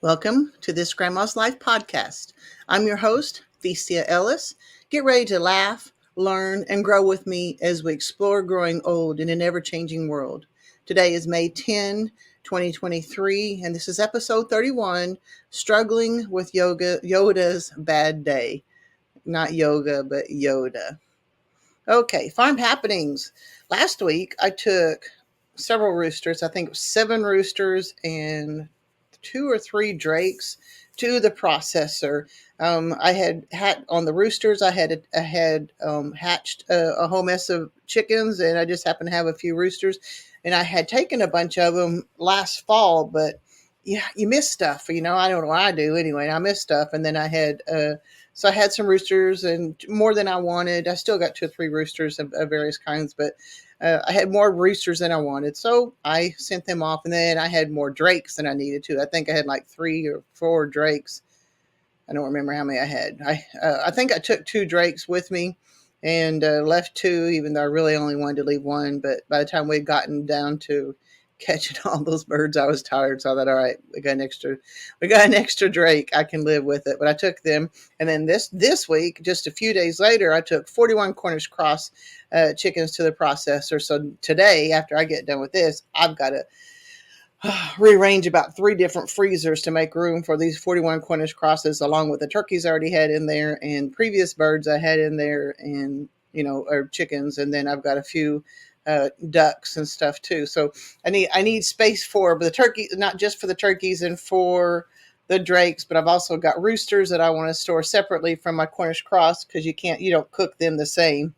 Welcome to this Grandma's Life podcast. I'm your host, theciaellis. Get ready to laugh, learn, and grow with me as we explore growing old in an ever-changing world. Today is May 10, 2023, and this is episode 31, Struggling with Yoda's Bad Day. Not yoga, but Yoda. Okay, farm happenings. Last week, I took several roosters. I think it was 7 roosters and 2 or 3 drakes to the processor. I had on the roosters. I had hatched a whole mess of chickens, and I just happened to have a few roosters. And I had taken a bunch of them last fall, but yeah, you miss stuff. I don't know what I do anyway. I miss stuff, and then so I had some roosters and more than I wanted. I still got 2 or 3 roosters of various kinds, but I had more roosters than I wanted. So I sent them off, and then I had more drakes than I needed to. I think I had like 3 or 4 drakes. I don't remember how many I had. I think I took 2 drakes with me and left 2, even though I really only wanted to leave 1. But by the time we'd gotten down to catching all those birds, I was tired. So I thought, all right, we got an extra drake. I can live with it. But I took them, and then this week, just a few days later, I took 41 Cornish cross chickens to the processor. So today, after I get done with this, I've got to rearrange about 3 different freezers to make room for these 41 Cornish crosses, along with the turkeys I already had in there and previous birds I had in there, and or chickens, and then I've got a few ducks and stuff too. So I need space for the turkey, not just for the turkeys and for the drakes, but I've also got roosters that I want to store separately from my Cornish cross, because you don't cook them the same.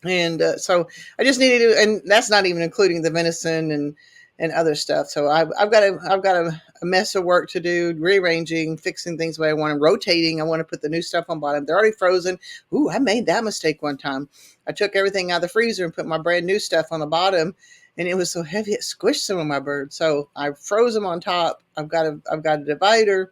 And so I just needed to, and that's not even including the venison and other stuff. So I've got a mess of work to do, rearranging, fixing things the way I want them, rotating. I want to put the new stuff on bottom. They're already frozen. Ooh, I made that mistake one time. I took everything out of the freezer and put my brand new stuff on the bottom, and it was so heavy it squished some of my birds. So I froze them on top. I've got a divider,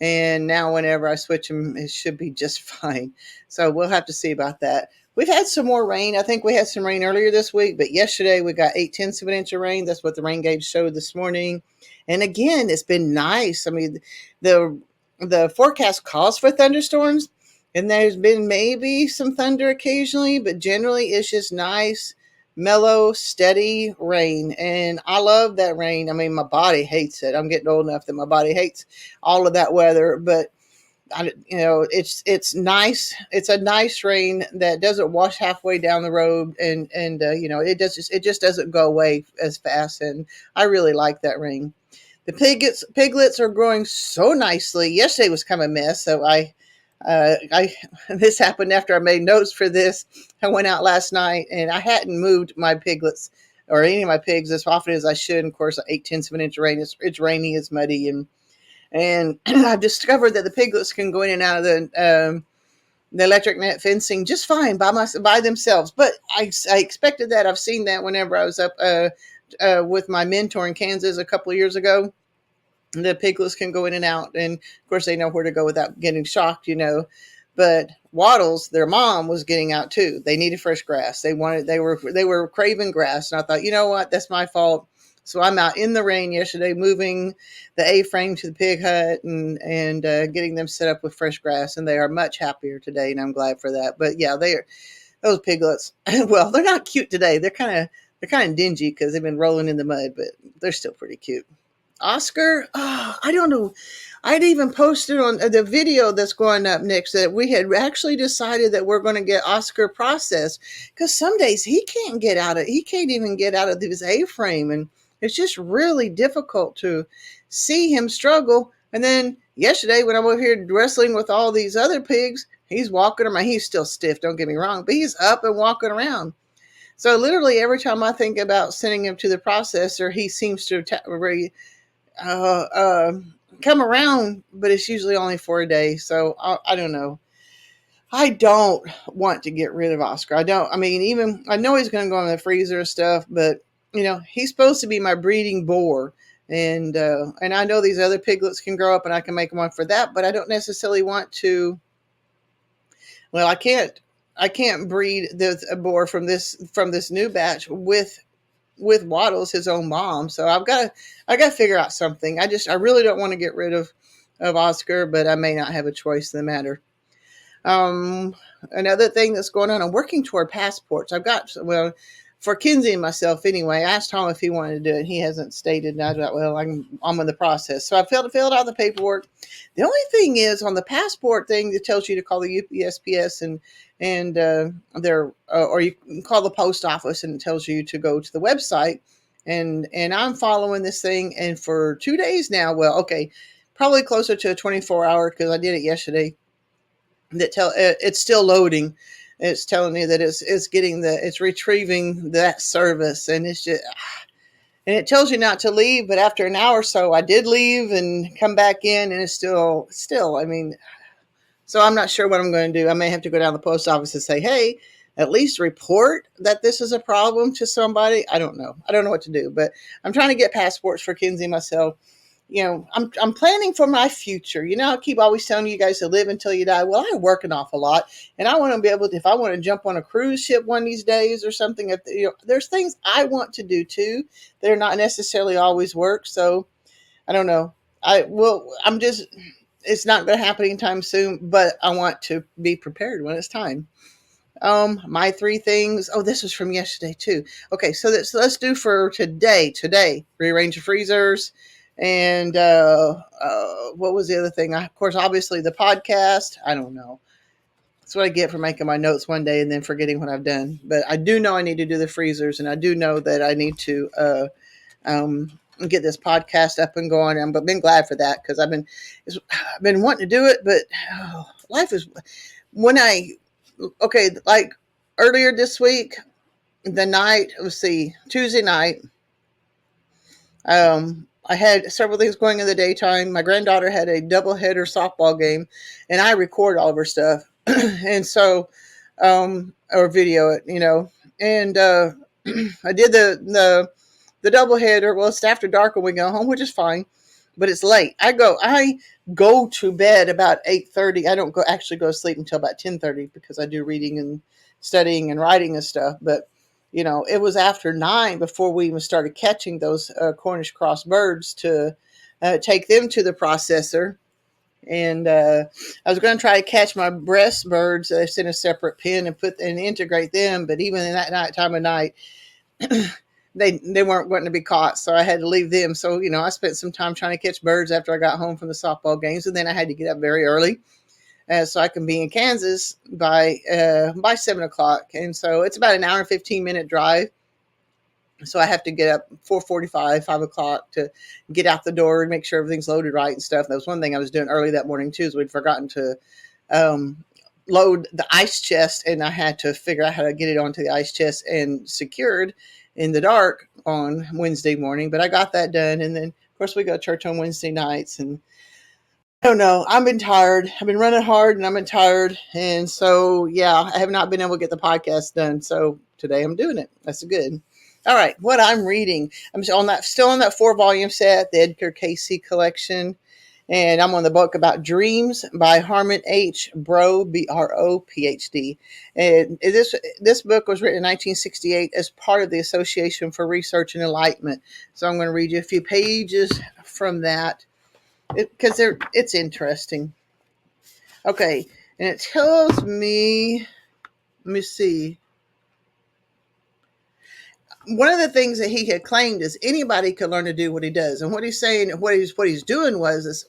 and now whenever I switch them, it should be just fine. So we'll have to see about that. We've had some more rain. I think we had some rain earlier this week, but yesterday we got 8/10 of an inch of rain. That's what the rain gauge showed this morning. And again, it's been nice. I mean, the forecast calls for thunderstorms, and there's been maybe some thunder occasionally, but generally it's just nice, mellow, steady rain. And I love that rain. I mean, my body hates it. I'm getting old enough that my body hates all of that weather, but it's nice. It's a nice rain that doesn't wash halfway down the road, and it just doesn't go away as fast. And I really like that rain. The piglets are growing so nicely. Yesterday was kind of a mess, so I this happened after I made notes for this. I went out last night, and I hadn't moved my piglets or any of my pigs as often as I should. And of course, 8/10 of an inch of rain. It's rainy, it's muddy, and I've discovered that the piglets can go in and out of the electric net fencing just fine by themselves. But I expected that. I've seen that whenever I was up with my mentor in Kansas a couple of years ago. The piglets can go in and out, and of course they know where to go without getting shocked, But Waddles, their mom, was getting out too. They needed fresh grass. They were craving grass, and I thought, you know what, that's my fault. So I'm out in the rain yesterday, moving the A-frame to the pig hut and getting them set up with fresh grass, and they are much happier today, and I'm glad for that. But yeah, those piglets. Well, they're not cute today. They're kind of dingy because they've been rolling in the mud, but they're still pretty cute. Oscar, I don't know. I'd even posted on the video that's going up next that we had actually decided that we're going to get Oscar processed, because some days he can't even get out of his A-frame, and it's just really difficult to see him struggle. And then yesterday when I'm over here wrestling with all these other pigs, he's walking around. He's still stiff, don't get me wrong, but he's up and walking around. So literally every time I think about sending him to the processor, he seems to come around, but it's usually only for a day. So I don't know. I don't want to get rid of Oscar. Even I know he's going to go in the freezer and stuff, but he's supposed to be my breeding boar. And I know these other piglets can grow up and I can make one for that, but I don't necessarily want to. Well, I can't breed a boar from this new batch with with Waddles, his own mom. So I got to figure out something. I really don't want to get rid of Oscar, but I may not have a choice in the matter. Um, Another thing that's going on, I'm working toward passports. I've got, well, for Kinsey and myself anyway. I asked Tom if he wanted to do it. He hasn't stated. And I thought, well, I'm in the process. So I filled out the paperwork. The only thing is on the passport thing that tells you to call the USPS and or you can call the post office and it tells you to go to the website. And I'm following this thing. And for 2 days now, well, okay, probably closer to a 24 hour because I did it yesterday that it's still loading. It's telling me that it's retrieving that service, and it's just, and it tells you not to leave, but after an hour or so I did leave and come back in, and it's still, I mean, so I'm not sure what I'm going to do. I may have to go down to the post office and say, hey, at least report that this is a problem to somebody. I don't know what to do, but I'm trying to get passports for Kinsey myself. I'm planning for my future. I keep always telling you guys to live until you die. Well, I work an awful lot, and I want to be able to, if I want to jump on a cruise ship one of these days or something, there's things I want to do too that are not necessarily always work. So I don't know. I'm just, it's not going to happen anytime soon, but I want to be prepared when it's time. My three things. Oh, this was from yesterday too. Okay, so let's do for today. Today, rearrange the freezers, and what was the other thing? Of course, obviously the podcast. I don't know. That's what I get for making my notes one day and then forgetting what I've done. But I do know I need to do the freezers, and I do know that I need to get this podcast up and going. I've been glad for that because I've been wanting to do it, but life is when I okay, like earlier this week, the night, let's see, Tuesday night, I had several things going in the daytime. My granddaughter had a doubleheader softball game, and I record all of her stuff, and so, or video it, and I did the doubleheader. Well, it's after dark when we go home, which is fine, but it's late. I go to bed about 8:30. I don't actually go to sleep until about 10:30 because I do reading and studying and writing and stuff. But it was after 9 before we even started catching those Cornish cross birds to take them to the processor. And I was going to try to catch my breast birds in a separate pen and integrate them. But even in that time of night, they weren't going to be caught, so I had to leave them. So I spent some time trying to catch birds after I got home from the softball games, and then I had to get up very early so I can be in Kansas by 7 o'clock. And so it's about an hour and 15-minute drive. So I have to get up 4:45, 5 o'clock to get out the door and make sure everything's loaded right and stuff. That was one thing I was doing early that morning too, is we'd forgotten to load the ice chest, and I had to figure out how to get it onto the ice chest and secured in the dark on Wednesday morning. But I got that done, and then of course we go to church on Wednesday nights. And I don't know, I've been tired. I've been running hard, and I've been tired, and so yeah, I have not been able to get the podcast done. So today I'm doing it. That's good. All right, what I'm reading, I'm still on that 4-volume set, the Edgar Cayce collection. And I'm on the book about dreams by Harmon H. Bro, Bro, PhD. And this book was written in 1968 as part of the Association for Research and Enlightenment. So I'm going to read you a few pages from that because it's interesting. Okay, and it tells me, let me see. One of the things that he had claimed is anybody could learn to do what he does, and what he's saying, what he's doing was this.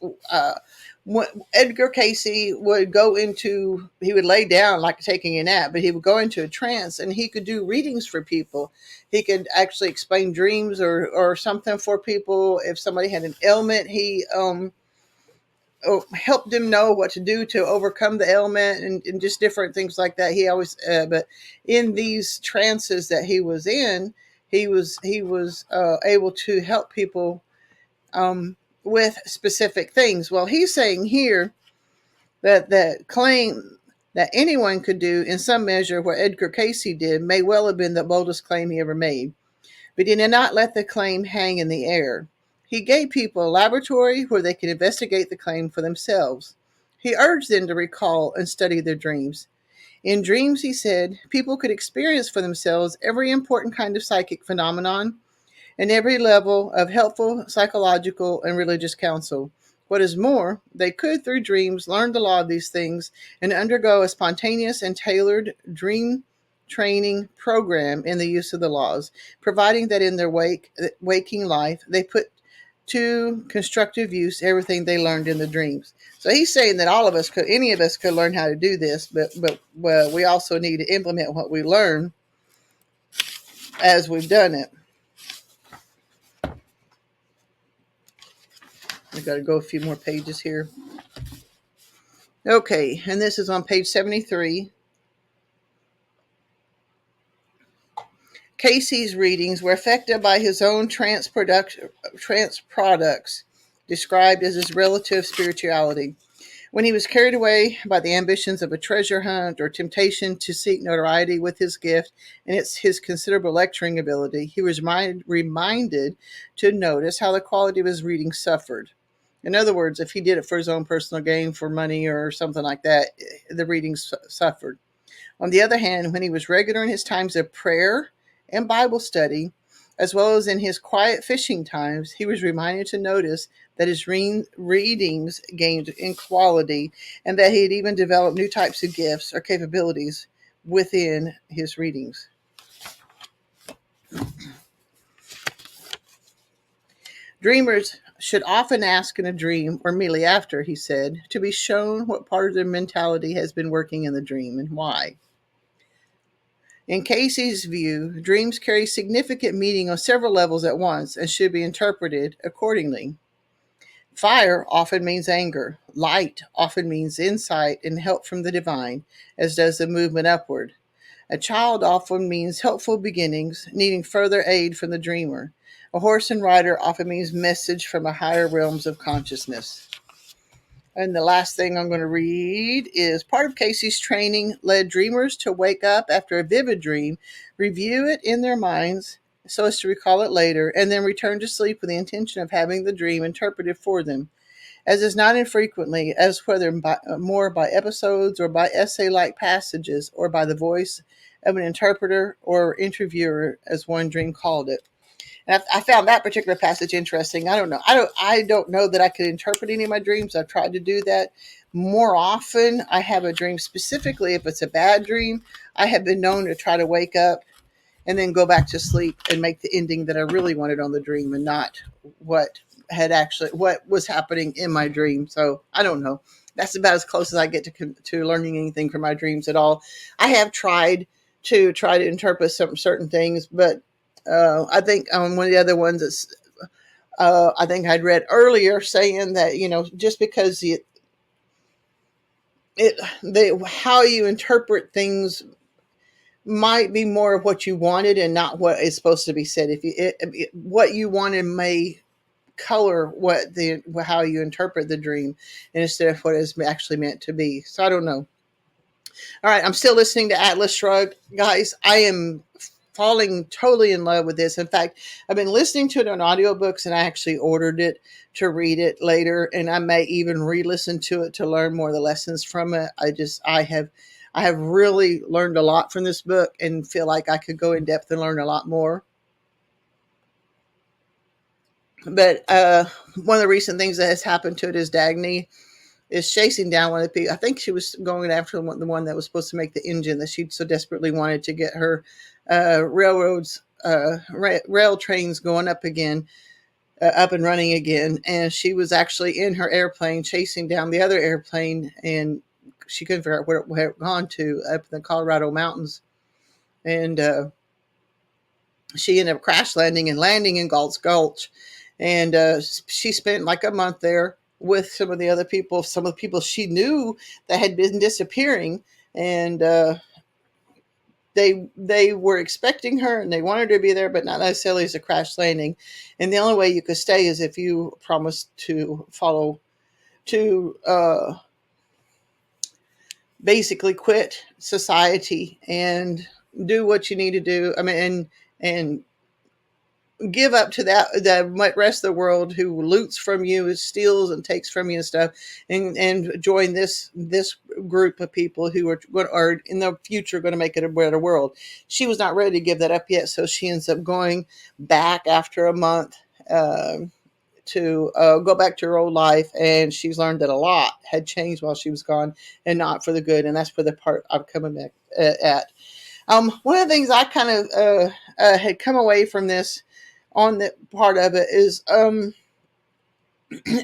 Edgar Cayce would he would lay down like taking a nap, but he would go into a trance, and he could do readings for people. He could actually explain dreams or something for people. If somebody had an ailment, he helped them know what to do to overcome the ailment, and just different things like that. He always, but in these trances that he was in, he was able to help people with specific things. Well, he's saying here that claim that anyone could do in some measure what Edgar Cayce did may well have been the boldest claim he ever made, but he did not let the claim hang in the air. He gave people a laboratory where they could investigate the claim for themselves. He urged them to recall and study their dreams. In dreams, he said, people could experience for themselves every important kind of psychic phenomenon and every level of helpful psychological and religious counsel. What is more, they could, through dreams, learn the law of these things and undergo a spontaneous and tailored dream training program in the use of the laws, providing that in their waking life they put to constructive use everything they learned in the dreams. So he's saying that all of us could, any of us could learn how to do this, but well, we also need to implement what we learn as we've done it. I've got to go a few more pages here. Okay, and this is on page 73. Casey's readings were affected by his own trance products, described as his relative spirituality. When he was carried away by the ambitions of a treasure hunt or temptation to seek notoriety with his gift and his considerable lecturing ability, he was reminded to notice how the quality of his reading suffered. In other words, if he did it for his own personal gain, for money or something like that, the readings suffered. On the other hand, when he was regular in his times of prayer and Bible study, as well as in his quiet fishing times, he was reminded to notice that his readings gained in quality and that he had even developed new types of gifts or capabilities within his readings. Dreamers should often ask in a dream or immediately after, he said, to be shown what part of their mentality has been working in the dream and why. In Casey's view, dreams carry significant meaning on several levels at once and should be interpreted accordingly. Fire often means anger. Light often means insight and help from the divine, as does the movement upward. A child often means helpful beginnings, needing further aid from the dreamer. A horse and rider often means message from a higher realms of consciousness. And the last thing I'm going to read is part of Casey's training led dreamers to wake up after a vivid dream, review it in their minds so as to recall it later, and then return to sleep with the intention of having the dream interpreted for them. As is not infrequently, as whether more by episodes or by essay-like passages or by the voice of an interpreter or interviewer, as one dream called it. And I found that particular passage interesting. I don't know. I don't know that I could interpret any of my dreams. I've tried to do that. More often, I have a dream specifically. If it's a bad dream, I have been known to try to wake up and then go back to sleep and make the ending that I really wanted on the dream and not what was happening in my dream. So I don't know. That's about as close as I get to learning anything from my dreams at all. I have tried to interpret some certain things, but I think one of the other ones is I think I'd read earlier saying that just because how you interpret things might be more of what you wanted and not what is supposed to be said. What you wanted may color how you interpret the dream instead of what it's actually meant to be. So I don't know. All right, I'm still listening to Atlas Shrugged, guys. I am falling totally in love with this. In fact, I've been listening to it on audiobooks and I actually ordered it to read it later, and I may even re-listen to it to learn more of the lessons from it. I have really learned a lot from this book and feel like I could go in depth and learn a lot more. But one of the recent things that has happened to it is Dagny is chasing down one of the people. I think she was going after the one that was supposed to make the engine that she so desperately wanted to get her rail trains going up again, up and running again. And she was actually in her airplane chasing down the other airplane, and she couldn't figure out where it had gone to up in the Colorado mountains. And she ended up crash landing in Galt's Gulch. And she spent like a month there with some of the people she knew that had been disappearing. And they were expecting her and they wanted her to be there, but not necessarily as a crash landing. And the only way you could stay is if you promised to basically quit society and do what you need to do. I mean, and give up to that the rest of the world who loots from you, steals and takes from you and stuff, and join this group of people who are in the future going to make it a better world. She was not ready to give that up yet, so she ends up going back after a month. To go back to her old life, and she's learned that a lot had changed while she was gone, and not for the good. And that's for the part I'm coming back at. One of the things I kind of had come away from this on the part of it is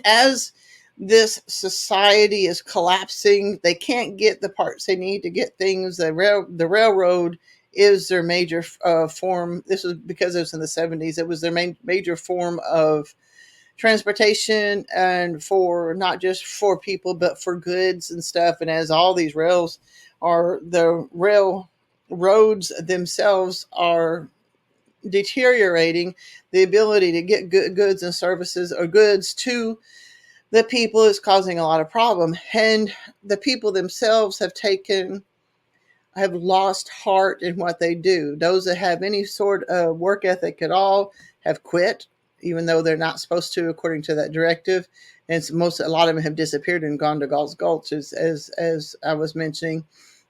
as this society is collapsing, they can't get the parts they need to get things. The railroad is their major form. This was because it was in the 70s. It was their major form of transportation, and for not just for people but for goods and stuff. And as all these the railroads themselves are deteriorating, the ability to get goods and services or goods to the people is causing a lot of problem. And the people themselves have lost heart in what they do. Those that have any sort of work ethic at all have quit, even though they're not supposed to, according to that directive. And a lot of them have disappeared and gone to Galt's Gulch, as I was mentioning.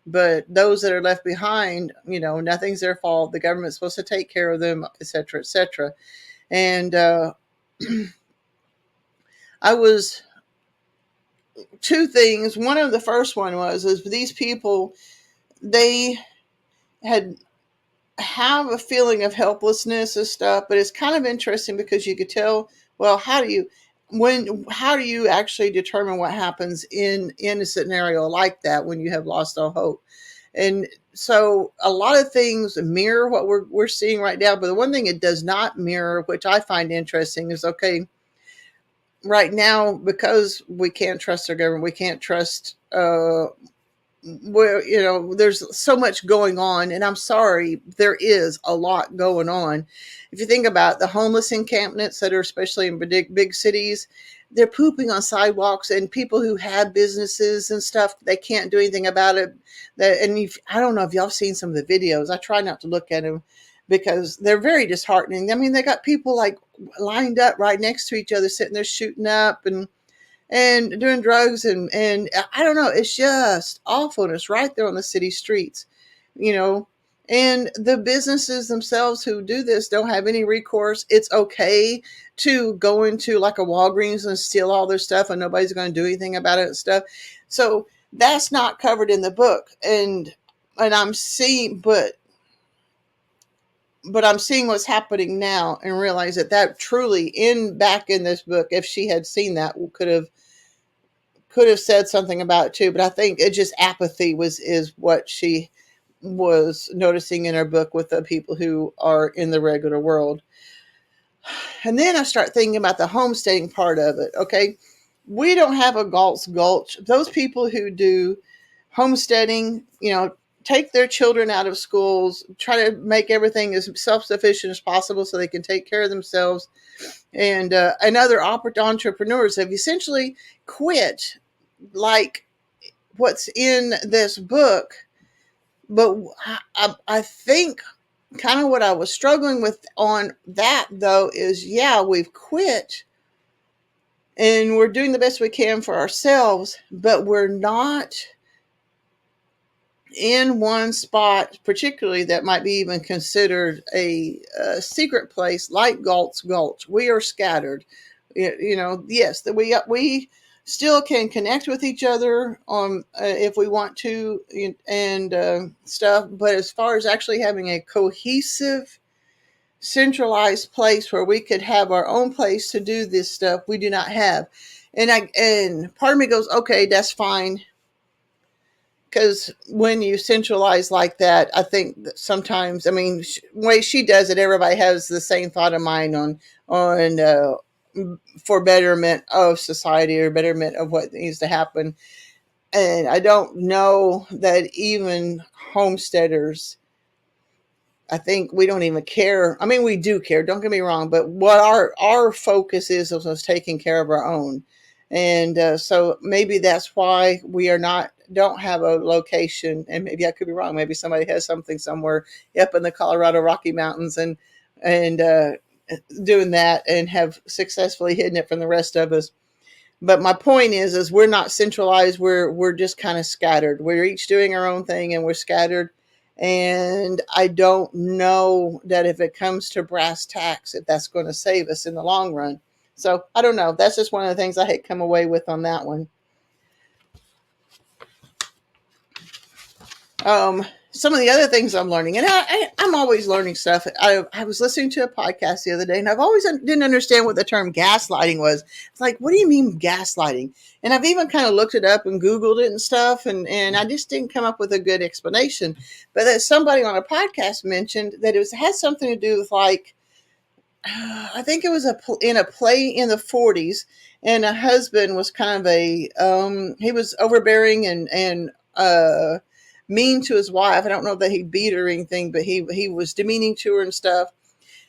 But those that are left behind, nothing's their fault. The government's supposed to take care of them, et cetera, et cetera. And I was two things. One of the first one is these people, they had have a feeling of helplessness and stuff, but it's kind of interesting because you could tell, well, how do you actually determine what happens in a scenario like that when you have lost all hope? And so a lot of things mirror what we're seeing right now, but the one thing it does not mirror, which I find interesting, is okay, right now, because we can't trust our government, we can't trust where there's so much going on, and I'm sorry, there is a lot going on. If you think about the homeless encampments that are especially in big cities, they're pooping on sidewalks, and people who have businesses and stuff, they can't do anything about it. I don't know if y'all seen some of the videos. I try not to look at them because they're very disheartening. I mean, they got people like lined up right next to each other, sitting there shooting up and doing drugs, and I don't know, it's just awful, and it's right there on the city streets, you know. And the businesses themselves who do this don't have any recourse. It's okay to go into like a Walgreens and steal all their stuff, and nobody's going to do anything about it and stuff. So that's not covered in the book, and I'm seeing, but I'm seeing what's happening now and realize that truly back in this book, if she had seen that, could have said something about it too. But I think it just apathy is what she was noticing in her book with the people who are in the regular world. And then I start thinking about the homesteading part of it. Okay, we don't have a Galt's Gulch. Those people who do homesteading, take their children out of schools, try to make everything as self-sufficient as possible so they can take care of themselves. And other entrepreneurs have essentially quit, like what's in this book. But I think kind of what I was struggling with on that, though, is we've quit and we're doing the best we can for ourselves, but we're not in one spot, particularly that might be even considered a secret place like Galt's Gulch. We are scattered. Yes, that we still can connect with each other if we want to, and stuff. But as far as actually having a cohesive, centralized place where we could have our own place to do this stuff, we do not have. And part of me goes, okay, that's fine. Because when you centralize like that, I think that sometimes, I mean, the way she does it, everybody has the same thought of mind on for betterment of society or betterment of what needs to happen. And I don't know that even homesteaders, I think we don't even care. I mean, we do care, don't get me wrong, but what our focus is us taking care of our own. And so maybe that's why we don't have a location. And maybe I could be wrong. Maybe somebody has something somewhere up in the Colorado Rocky Mountains and doing that and have successfully hidden it from the rest of us. But my point is we're not centralized. We're just kind of scattered. We're each doing our own thing, and we're scattered. And I don't know that if it comes to brass tacks, if that's going to save us in the long run. So I don't know. That's just one of the things I had come away with on that one. Some of the other things I'm learning, and I'm always learning stuff. I was listening to a podcast the other day, and I've always didn't understand what the term gaslighting was. It's like, what do you mean gaslighting? And I've even kind of looked it up and Googled it and stuff, and I just didn't come up with a good explanation. But that somebody on a podcast mentioned that it had something to do with like, I think it was in a play in the 40s, and a husband was kind of he was overbearing and mean to his wife. I don't know that he beat her or anything, but he was demeaning to her and stuff.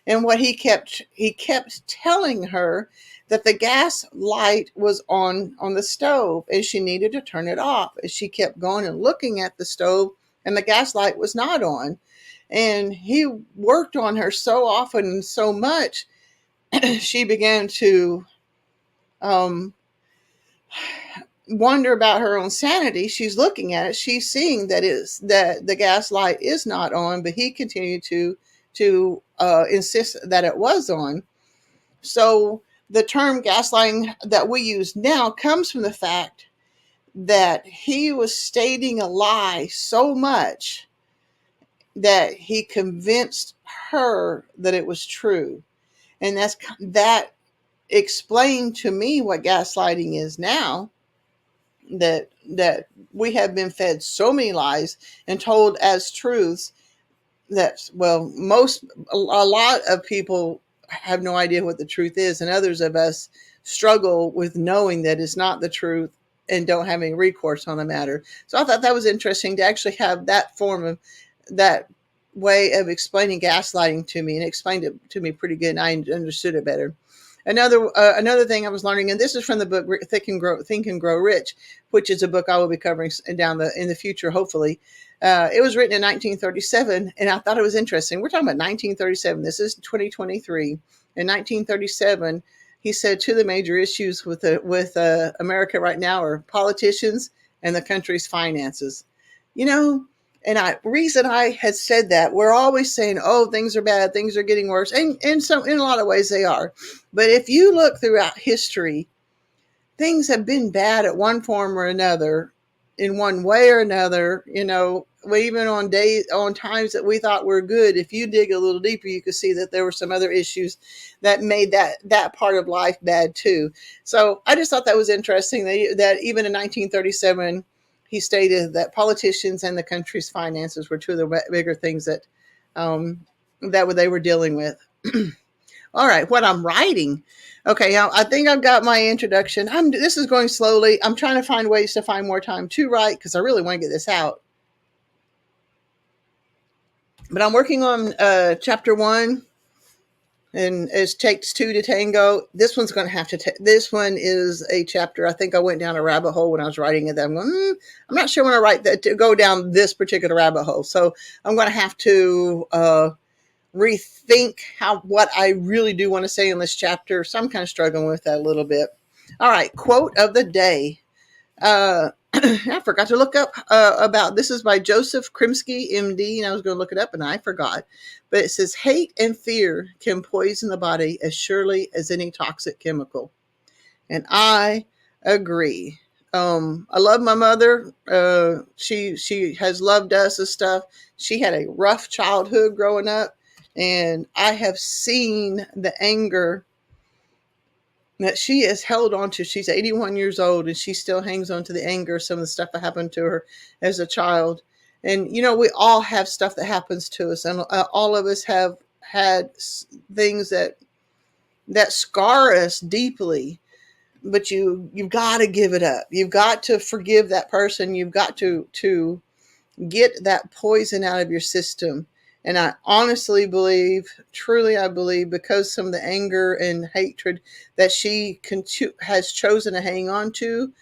And what he kept telling her that the gas light was on the stove and she needed to turn it off. And she kept going and looking at the stove, and the gas light was not on. And he worked on her so often and so much, she began to um, wonder about her own sanity. She's looking at it. She's seeing that the gas light is not on, but he continued to insist that it was on. So the term gaslighting that we use now comes from the fact that he was stating a lie so much that he convinced her that it was true. And that explained to me what gaslighting is now, that we have been fed so many lies and told as truths that, well, a lot of people have no idea what the truth is, and others of us struggle with knowing that it's not the truth and don't have any recourse on the matter. So I thought that was interesting to actually have that way of explaining gaslighting to me, and explained it to me pretty good, and I understood it better. Another thing I was learning, and this is from the book Think and Grow Rich, which is a book I will be covering in the future, hopefully. It was written in 1937, and I thought it was interesting. We're talking about 1937. This is 2023. In 1937, he said two of the major issues with America right now are politicians and the country's finances. You know, and reason I had said that, we're always saying, oh, things are bad, things are getting worse. And in a lot of ways they are. But if you look throughout history, things have been bad at one form or another, in one way or another. Even on times that we thought were good, if you dig a little deeper, you could see that there were some other issues that made that part of life bad too. So I just thought that was interesting that even in 1937, he stated that politicians and the country's finances were two of the bigger things that they were dealing with. All right, what I'm writing. Okay, I think I've got my introduction. This is going slowly. I'm trying to find ways to find more time to write because I really want to get this out. But I'm working on chapter 1, and it takes 2 to tango. This one's going to have to. This one is a chapter. I think I went down a rabbit hole when I was writing it. I'm going. I'm not sure when I write that to go down this particular rabbit hole. So I'm going to have to rethink what I really do want to say in this chapter. So I'm kind of struggling with that a little bit. All right, quote of the day. I forgot to look up about this. Is by Joseph Krimsky, MD, and I was going to look it up and I forgot. But it says, hate and fear can poison the body as surely as any toxic chemical. And I agree. I love my mother. She has loved us and stuff. She had a rough childhood growing up, and I have seen the anger that she has held on to. She's 81 years old, and she still hangs on to the anger of some of the stuff that happened to her as a child. And, we all have stuff that happens to us, and all of us have had things that scar us deeply. But you've got to give it up. You've got to forgive that person. You've got to get that poison out of your system. And I honestly believe, truly I believe, because some of the anger and hatred that she has chosen to hang on to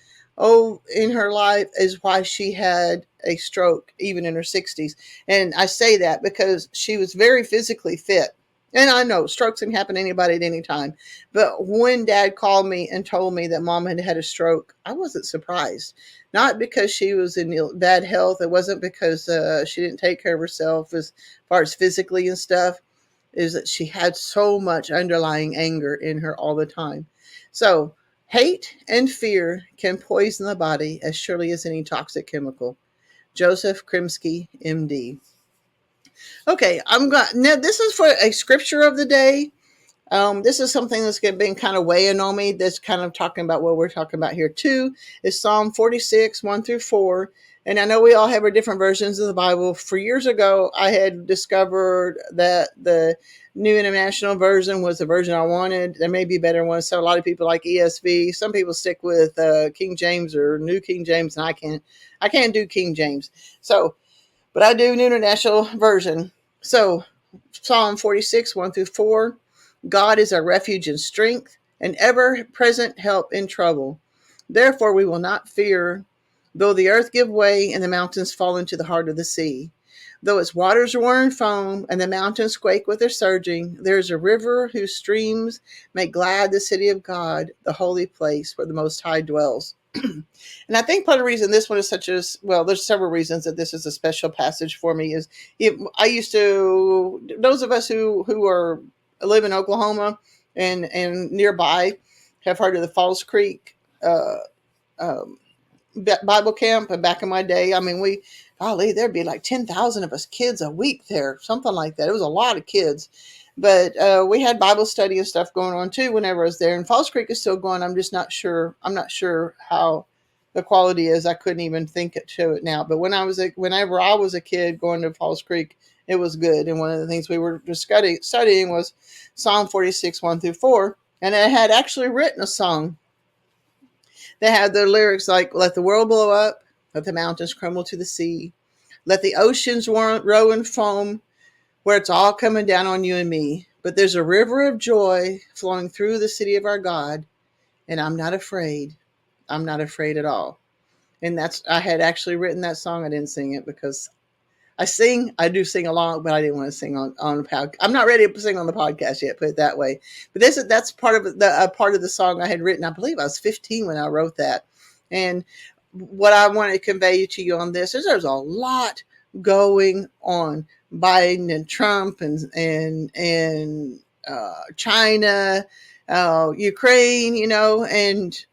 in her life is why she had a stroke even in her 60s. And I say that because she was very physically fit. And I know strokes can happen to anybody at any time. But when dad called me and told me that mom had had a stroke, I wasn't surprised. Not because she was in bad health. It wasn't because she didn't take care of herself as far as physically and stuff. Is that she had so much underlying anger in her all the time. So hate and fear can poison the body as surely as any toxic chemical. Joseph Krimsky, MD. Okay, I'm going. Now this is for a scripture of the day. This is something that's been kind of weighing on me. That's kind of talking about what we're talking about here too. Is Psalm 46, 1-4. And I know we all have our different versions of the Bible. For years ago, I had discovered that the New International Version was the version I wanted. There may be better ones. So a lot of people like ESV. Some people stick with King James or New King James, and I can't do King James. So, but I do New International Version. So Psalm 46, 1-4. God is our refuge and strength, an ever present help in trouble. Therefore, we will not fear, though the earth give way and the mountains fall into the heart of the sea. Though its waters roar and foam and the mountains quake with their surging, there is a river whose streams make glad the city of God, the holy place where the Most High dwells. And I think part of the reason this one is such as well, there's several reasons that this is a special passage for me. Is I used to, those of us who are live in Oklahoma and nearby have heard of the Falls Creek uh, um, Bible camp. And back in my day, I mean, golly, there'd be like 10,000 of us kids a week there, something like that. It was a lot of kids. But we had Bible study and stuff going on too whenever I was there. And Falls Creek is still going. I'm just not sure. I'm not sure how the quality is. I couldn't even think it to it now. But whenever I was a kid going to Falls Creek, it was good. And one of the things we were just studying was Psalm 46, 1-4. And I had actually written a song. They had their lyrics like, let the world blow up, let the mountains crumble to the sea, let the oceans row and foam, where it's all coming down on you and me. But there's a river of joy flowing through the city of our God, and I'm not afraid. I'm not afraid at all. And I had actually written that song. I didn't sing it because I do sing along, but I didn't want to sing on the podcast. I'm not ready to sing on the podcast yet, put it that way. But that's part of the song I had written. I believe I was 15 when I wrote that. And what I want to convey to you on this is there's a lot going on. Biden and Trump and China, Ukraine, and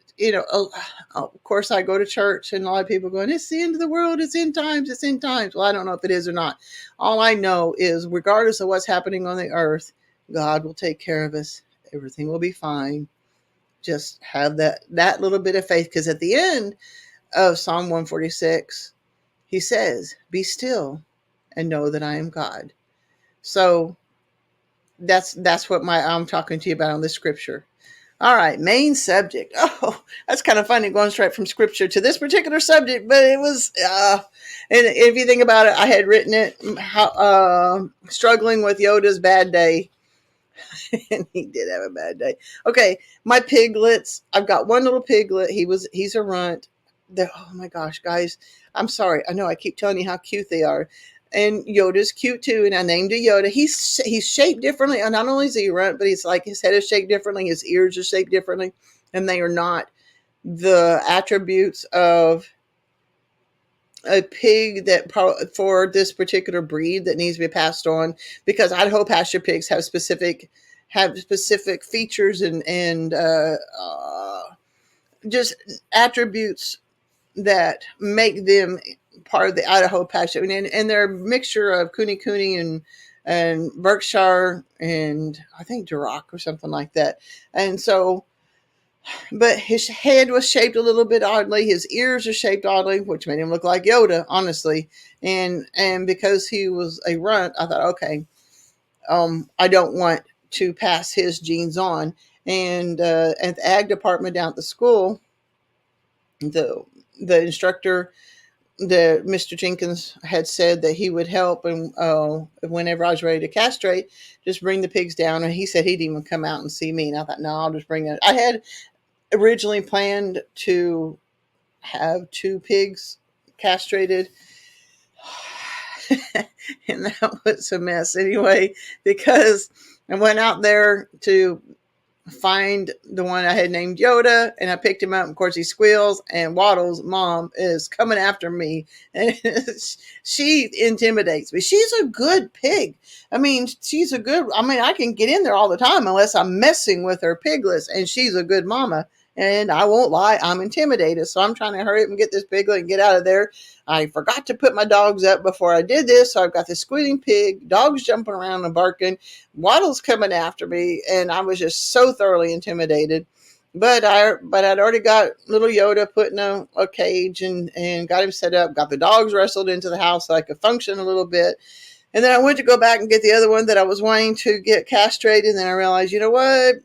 of course, I go to church, and a lot of people going, "It's the end of the world. It's end times. It's end times." Well, I don't know if it is or not. All I know is, regardless of what's happening on the earth, God will take care of us. Everything will be fine. Just have that little bit of faith, because at the end of Psalm 146, He says, "Be still and know that I am God." So that's what I'm talking to you about on this scripture. All right, main subject. Oh, that's kind of funny going straight from scripture to this particular subject, but it was, and if you think about it, I had written it, struggling with Yoda's bad day, and he did have a bad day. Okay, my piglets. I've got one little piglet. He's a runt. Oh my gosh, guys, I'm sorry. I know I keep telling you how cute they are. And Yoda's cute too, and I named him Yoda. He's shaped differently. And not only is he a runt, but he's like, his head is shaped differently, his ears are shaped differently, and they are not the attributes of a pig that for this particular breed that needs to be passed on. Because Idaho pasture pigs have specific features and just attributes that make them part of the Idaho pasture, and they're a mixture of Cooney and Berkshire and I think Duroc or something like that. And so, but his head was shaped a little bit oddly. His ears are shaped oddly, which made him look like Yoda, honestly. And because he was a runt, I thought, okay, I don't want to pass his genes on. And at the ag department down at the school, the instructor, Mr. Jenkins, had said that he would help, and whenever I was ready to castrate, just bring the pigs down. And he said he'd even come out and see me. And I thought, no, I'll just bring it. I had originally planned to have 2 pigs castrated, and that was a mess anyway, because and went out there to find the one I had named Yoda, and I picked him up. Of course, he squeals, and Waddle's mom is coming after me, and she intimidates me. She's a good pig. I mean, I can get in there all the time unless I'm messing with her piglets, and she's a good mama. And I won't lie, I'm intimidated. So I'm trying to hurry up and get this piglet and get out of there. I forgot to put my dogs up before I did this. So I've got this squealing pig, dogs jumping around and barking, Waddle's coming after me, and I was just so thoroughly intimidated. I'd already got little Yoda put in a cage and got him set up, got the dogs wrestled into the house so I could function a little bit. And then I went to go back and get the other one that I was wanting to get castrated. And then I realized, you know what?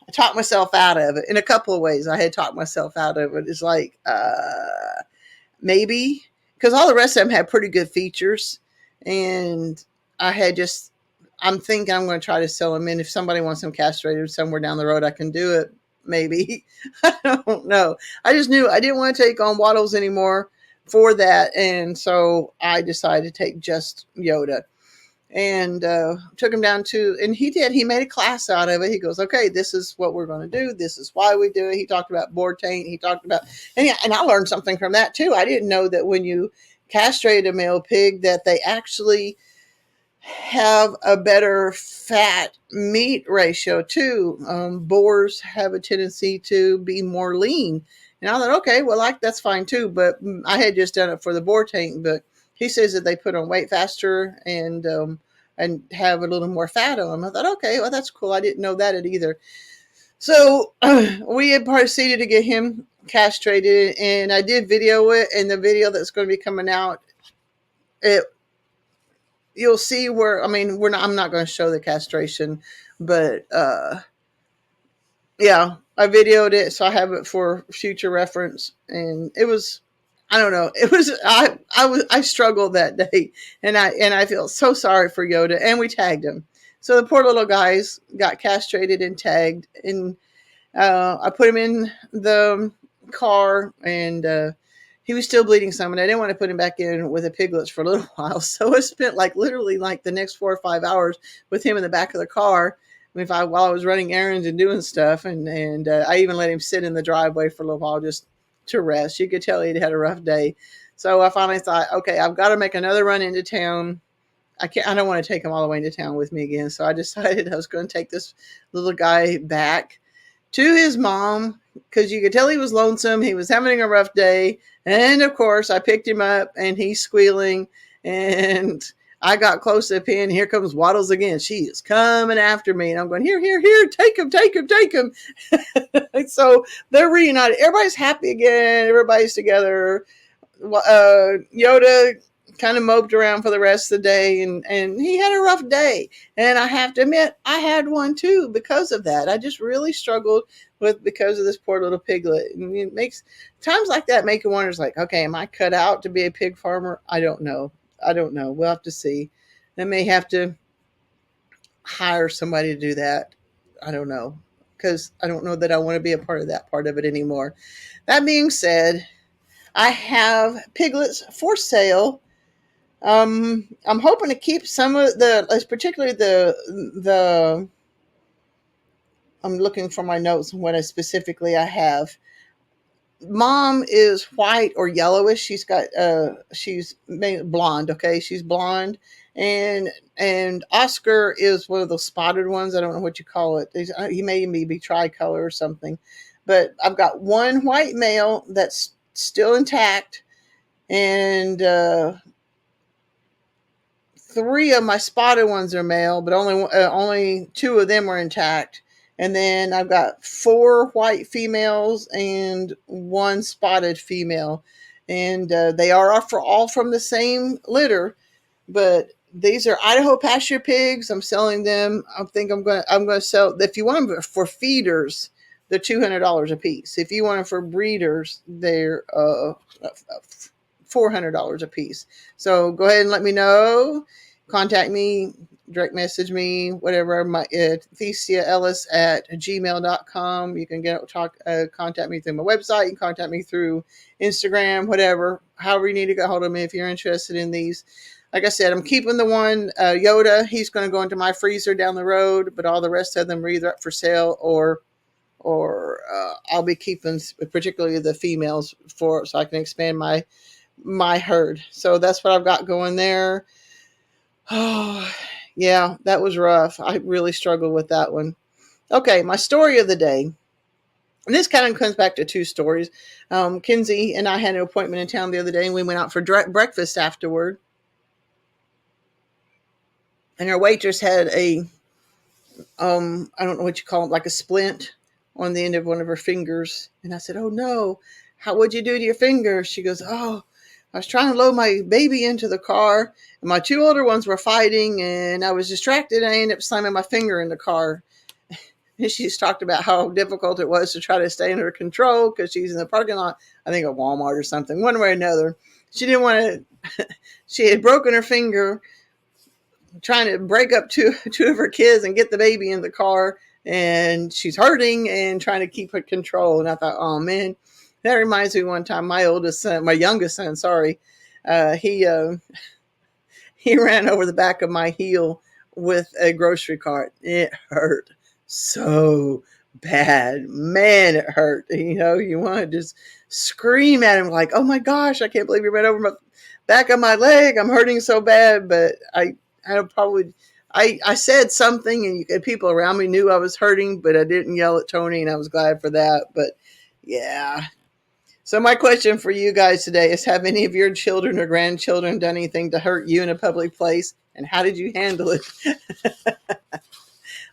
I talked myself out of it in a couple of ways. I had talked myself out of it. It's like, maybe, because all the rest of them had pretty good features. And I had just, I'm thinking I'm going to try to sell them in. If somebody wants them castrated somewhere down the road, I can do it. Maybe. I don't know. I just knew I didn't want to take on Waddles anymore for that. And so I decided to take just Yoda. And took him down to, and he made a class out of it. He goes, okay, this is what we're going to do. This is why we do it. He talked about boar taint. He talked about, and I learned something from that too. I didn't know that when you castrate a male pig that they actually have a better fat meat ratio too. Boars have a tendency to be more lean. And I thought, okay, well, that's fine too. But I had just done it for the boar tank. But he says that they put on weight faster and have a little more fat on them. I thought, okay, well, that's cool. I didn't know that either. So we had proceeded to get him castrated, and I did video it. And the video that's going to be coming out, you'll see where, I mean, I'm not going to show the castration, but yeah, I videoed it, so I have it for future reference. And it was, I don't know, it was, I struggled that day, and I feel so sorry for Yoda. And we tagged him, so the poor little guys got castrated and tagged, and I put him in the car, and he was still bleeding some, and I didn't want to put him back in with the piglets for a little while. So I spent literally the next 4 or 5 hours with him in the back of the car while I was running errands and doing stuff. And I even let him sit in the driveway for a little while just to rest. You could tell he'd had a rough day. So I finally thought, okay, I've got to make another run into town. I don't want to take him all the way into town with me again. So I decided I was going to take this little guy back to his mom, because you could tell he was lonesome. He was having a rough day. And of course, I picked him up, and he's squealing. And I got close to the pen. Here comes Waddles again. She is coming after me. And I'm going, here, take him. So they're reunited. Everybody's happy again. Everybody's together. Yoda kind of moped around for the rest of the day, and he had a rough day. And I have to admit, I had one too because of that. I just really struggled because of this poor little piglet. And it makes times like that make you wonder, okay, am I cut out to be a pig farmer? I don't know. We'll have to see. I may have to hire somebody to do that. I don't know, because I don't know that I want to be a part of that part of it anymore. That being said, I have piglets for sale. I'm hoping to keep some of particularly the. I'm looking for my notes and what I have. Mom is white or yellowish. She's blonde. Okay, she's blonde, and Oscar is one of those spotted ones. I don't know what you call it. He may be tricolor or something, but I've got one white male that's still intact, and 3 of my spotted ones are male, but only 2 of them are intact. And then I've got 4 white females and 1 spotted female, and they are all from the same litter. But these are Idaho pasture pigs. I'm selling them. I think I'm going to sell. If you want them for feeders, they're $200 a piece. If you want them for breeders, they're $400 a piece. So go ahead and let me know. Contact me, direct message me, whatever. My theciaellis@gmail.com. You can contact me through my website. You can contact me through Instagram, whatever. However you need to get hold of me if you're interested in these. like I said, I'm keeping the one Yoda. He's going to go into my freezer down the road, but all the rest of them are either up for sale or I'll be keeping particularly the females for so I can expand my herd. So that's what I've got going there. Oh, yeah, that was rough. I really struggled with that one. Okay, my story of the day. And this kind of comes back to two stories. Kinsey and I had an appointment in town the other day, and we went out for breakfast afterward. And our waitress had I don't know what you call it, like a splint on the end of one of her fingers. And I said, "Oh no, what'd you do to your finger?" She goes, "Oh, I was trying to load my baby into the car, and my two older ones were fighting, and I was distracted. And I ended up slamming my finger in the car." And she's talked about how difficult it was to try to stay under control because she's in the parking lot, I think at Walmart or something, one way or another. She didn't want to, she had broken her finger trying to break up two of her kids and get the baby in the car, and she's hurting and trying to keep her control. And I thought, oh man, that reminds me one time my youngest son, sorry, he he ran over the back of my heel with a grocery cart. It hurt so bad. Man, it hurt. You want to just scream at him like, oh my gosh, I can't believe you ran over my back of my leg. I'm hurting so bad. But I said something, and people around me knew I was hurting, but I didn't yell at Tony, and I was glad for that. But yeah. So my question for you guys today is, have any of your children or grandchildren done anything to hurt you in a public place? And how did you handle it?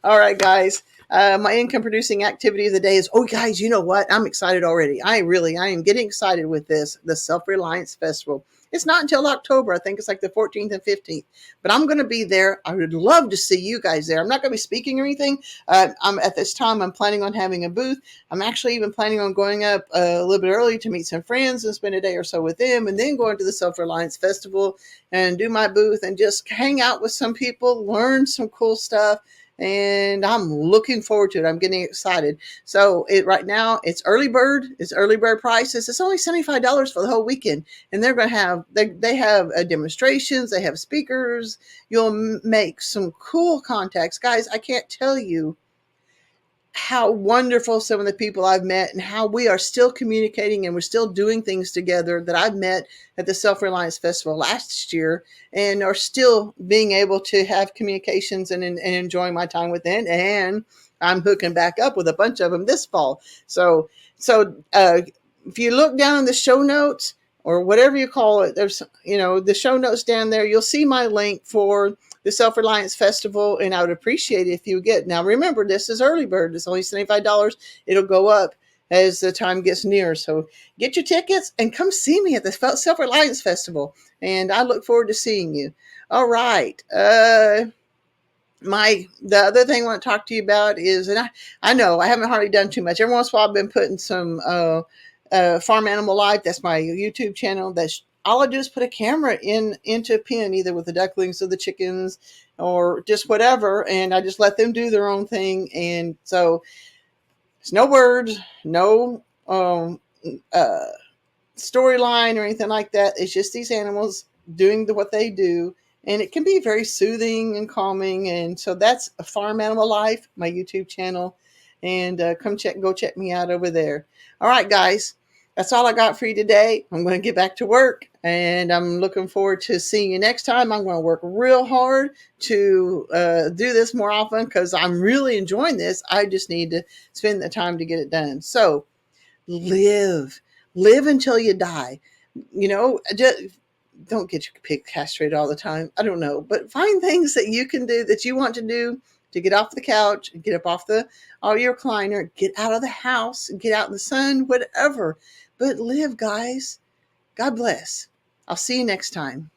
All right, guys. My income producing activity of the day is, oh, guys, you know what? I'm excited already. I am getting excited with this, the Self-Reliance Festival. It's not until October. I think it's like the 14th and 15th. But I'm going to be there. I would love to see you guys there. I'm not going to be speaking or anything. At this time, I'm planning on having a booth. I'm actually even planning on going up a little bit early to meet some friends and spend a day or so with them, and then going to the Self-Reliance Festival and do my booth and just hang out with some people, learn some cool stuff. And I'm looking forward to it. I'm getting excited. So right now it's early bird. It's early bird prices. It's only $75 for the whole weekend, and they're going to have they have demonstrations. They have speakers. You'll make some cool contacts, guys. I can't tell you how wonderful some of the people I've met and how we are still communicating and we're still doing things together that I've met at the Self-Reliance Festival last year and are still being able to have communications and enjoying my time with them. And I'm hooking back up with a bunch of them this fall. So if you look down in the show notes or whatever you call it, there's, the show notes down there, you'll see my link for the Self-Reliance Festival, and I would appreciate it if you get. Now, remember, this is early bird. It's only $75. It'll go up as the time gets near. So get your tickets and come see me at the Self-Reliance Festival, and I look forward to seeing you. All right. The other thing I want to talk to you about is, and I know I haven't hardly done too much. Every once in a while, I've been putting some Farm Animal Life. That's my YouTube channel. That's all I do is put a camera into a pen, either with the ducklings or the chickens or just whatever, and I just let them do their own thing. And so it's no words, no storyline or anything like that. It's just these animals doing what they do, and it can be very soothing and calming. And so that's a Farm Animal Life, my YouTube channel, and go check me out over there. All right, guys. That's all I got for you today. I'm going to get back to work, and I'm looking forward to seeing you next time. I'm going to work real hard to do this more often because I'm really enjoying this. I just need to spend the time to get it done. So live until you die. Just don't get your pig castrated all the time. I don't know, but find things that you can do that you want to do to get off the couch, get up off all your recliner, get out of the house, get out in the sun, whatever. But live, guys. God bless. I'll see you next time.